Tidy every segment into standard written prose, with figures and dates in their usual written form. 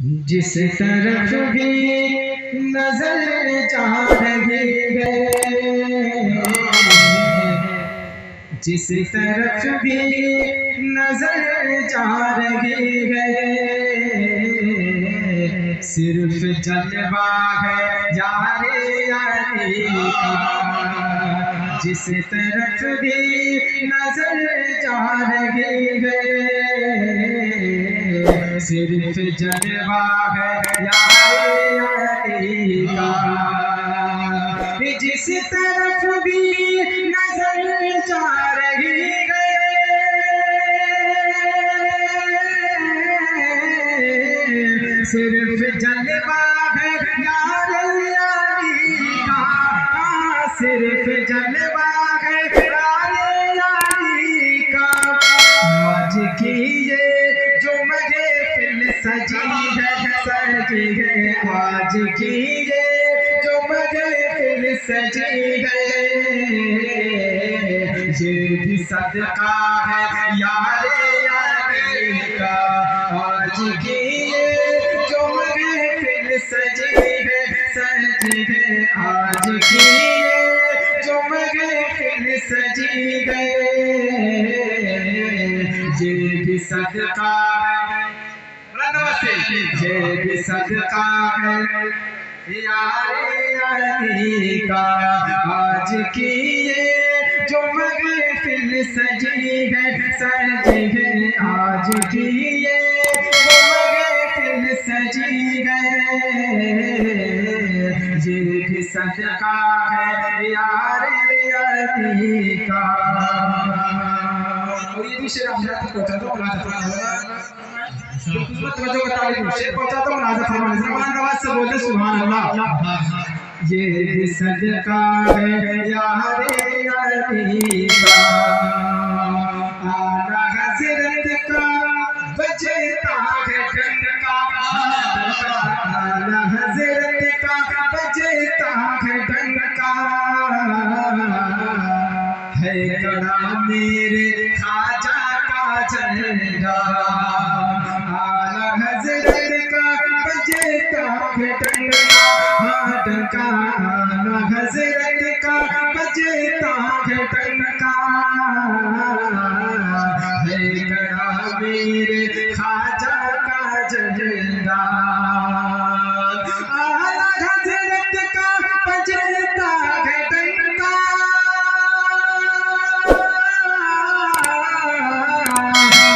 جس طرف بھی نظر جا رہی ہے، جس طرف بھی نظر جا رہی ہے، صرف جلوہ ہے یار علی کا۔ جس طرف بھی نظر جا رہی ہے، صرف جلوہ ہے یار علی کا۔ جس طرف بھی نظر جا رہی ہے، صرف جلوہ ہے یار علی کا، صرف جلوہ ہے یار علی کا۔ آج کی یہ جو محفل سجی ہے، آج کی یہ جو محفل سجی ہے، یہ بھی صدقہ ہے یار علی کا۔ آج کی یہ جو محفل سجی ہے، آج کی یہ جو محفل سجی ہے، یہ بھی صدقہ ہے، یہ بھی صدقہ ہے یار علی کا۔ آج کی یہ جو محفل سجی ہے، آج کی یہ جو محفل سجی ہے، یہ بھی صدقہ ہے یار علی کا۔ اور یہ دوسرے افراد تک پہنچاتا ہوں، نواز سے بولے سبحان اللہ۔ یہ بھی صدقہ ہے یار علی کا، اعلیٰ حضرت کا بجتا ہے ڈنکا، اعلیٰ حضرت کا بجتا ہے ڈنکا، ہے کڑا میرے خواجہ کا جھنڈا، اعلیٰ حضرت کا بجتا ہے ڈنکا، ڈنکا اعلیٰ حضرت کا بجتا ہے ڈنکا، ہے کڑا میرے خواجہ کا جھنڈا، اعلیٰ حضرت کا بجتا ہے ڈنکا،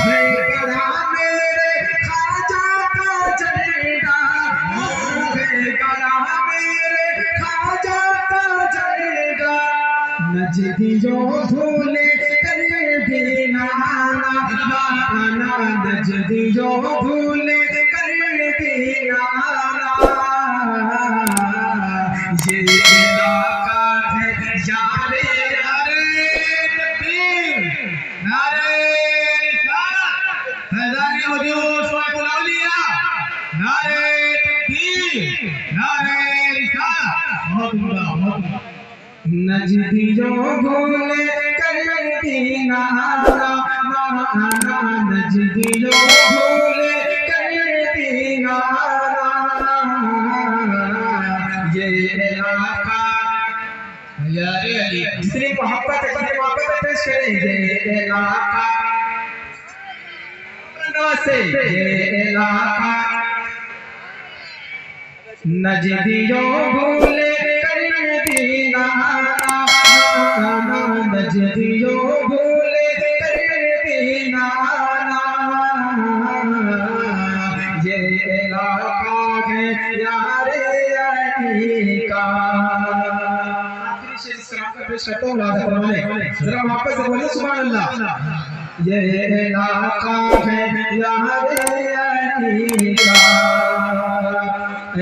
ہے کڑا میرے خواجہ کا جھنڈا، ہے کڑا میرے خواجہ کا جھنڈا۔ نجدیوں بھولے کر بھی نہ آنا، نجدیوں بھولے کر بھی نہ آنا، یہ علاقہ ہے یار تکبیر، نعرہ رسالت، فیضان حضور صلی اللہ علیہ وسلم، نعرہ تکبیر، نعرہ رسالت۔ نجدیوں بھولے کر بھی نہ آنا، نجدیوں بھولے کر بھی نہ آنا، یہ علاقہ یار علی۔ جتنی محبت ہے جتنی محبت پیش کریں، یہ علاقہ سے، یہ علاقہ نجدیوں بھولے کر بھی نہ آنا، نجدیوں بھولے کر بھی نہ آنا، یہ علاقہ ہے یار علی کا۔ آخری شعر اس کلام کا پیش کرتا ہوں، لازم فرمائیں، ذرا واپس سے بولیں سبحان اللہ۔ یہ علاقہ ہے یار علی کا،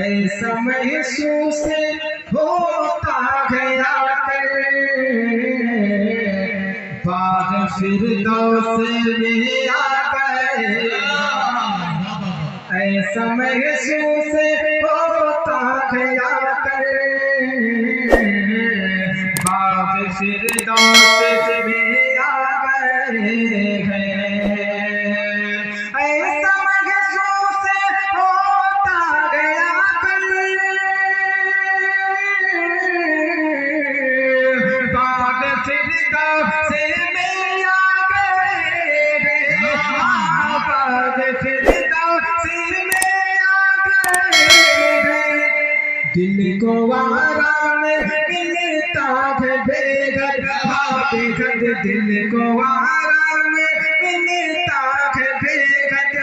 ایسا محسوس ہوتا گیا کر باغ فردوس میں آ گئے، ایسا محسوس ہوتا گیا کر باغ فردوس میں آ گئے ہیں، ایسا محسوس ہوتا دل کو آرام ملتا ہے بے گھر بے گھر دل کو آرام ملتا ہے بے گھر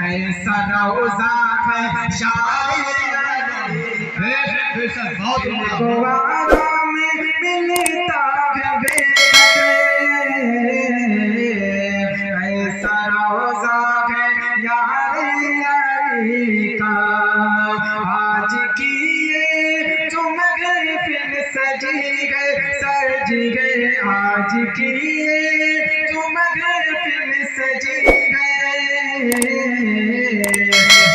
ایسا روزہ ہے شاعر دل کو آرام ملتا ہے بے گھر ایسا روزہ ہے یار علی کا آج کی یہ جو محفل سجی گئے آج کی یہ جو محفل سجی گئے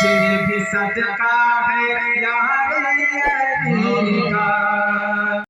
یہ بھی صدقہ